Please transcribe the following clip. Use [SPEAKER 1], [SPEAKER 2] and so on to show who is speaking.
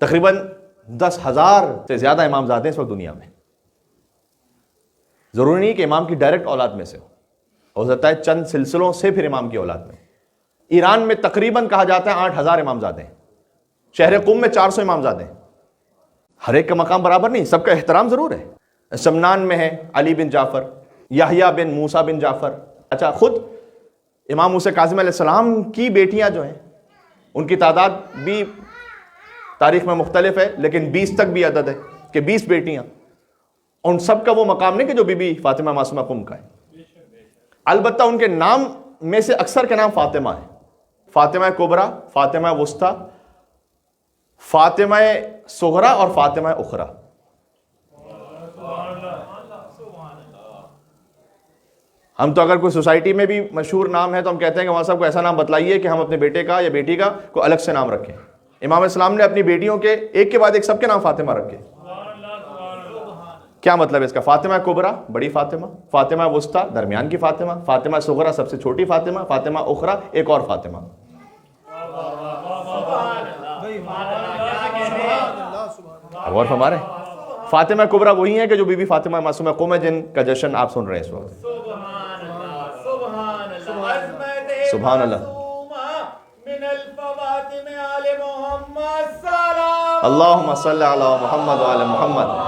[SPEAKER 1] تقریباً 10,000 سے زیادہ امامزادے اس وقت دنیا میں. ضروری نہیں کہ امام کی ڈائریکٹ اولاد میں سے ہو سکتا ہے چند سلسلوں سے پھر امام کی اولاد میں. ایران میں تقریباً کہا جاتا ہے 8,000 امامزادے ہیں. شہر قم میں 400 امامزادے ہیں. ہر ایک کا مقام برابر نہیں، سب کا احترام ضرور ہے. سمنان میں ہے علی بن جعفر، یحییٰ بن موسیٰ بن جعفر. اچھا، خود امام موسیٰ کاظم علیہ السلام کی بیٹیاں جو ہیں ان کی تعداد بھی تاریخ میں مختلف ہے، لیکن 20 تک بھی عدد ہے کہ 20 بیٹیاں. ان سب کا وہ مقام نہیں کہ جو بی بی فاطمہ معصومہ قم کا ہے. البتہ ان کے نام میں سے اکثر کے نام فاطمہ ہیں. فاطمہ کبریٰ، فاطمہ وسطیٰ، فاطمہ صغریٰ اور فاطمہ اخریٰ. ہم تو اگر کوئی سوسائٹی میں بھی مشہور نام ہے تو ہم کہتے ہیں کہ وہاں صاحب کو ایسا نام بتلائیے کہ ہم اپنے بیٹے کا یا بیٹی کا کوئی الگ سے نام رکھیں. امام اسلام نے اپنی بیٹیوں کے ایک کے بعد ایک سب کے نام فاطمہ رکھے. کیا مطلب ہے اس کا؟ فاطمہ کبریٰ بڑی فاطمہ، فاطمہ وسطیٰ درمیان کی فاطمہ، فاطمہ صغریٰ سب سے چھوٹی فاطمہ، فاطمہ اخریٰ ایک اور فاطمہ. غور فرما رہے ہیں؟ فاطمہ کبریٰ وہی ہیں کہ جو بی بی فاطمہ معصومہ قم ہے جن کا جشن آپ سن رہے ہیں اس وقت. سبحان اللہ. اللہم صلی علی محمد وعلی محمد.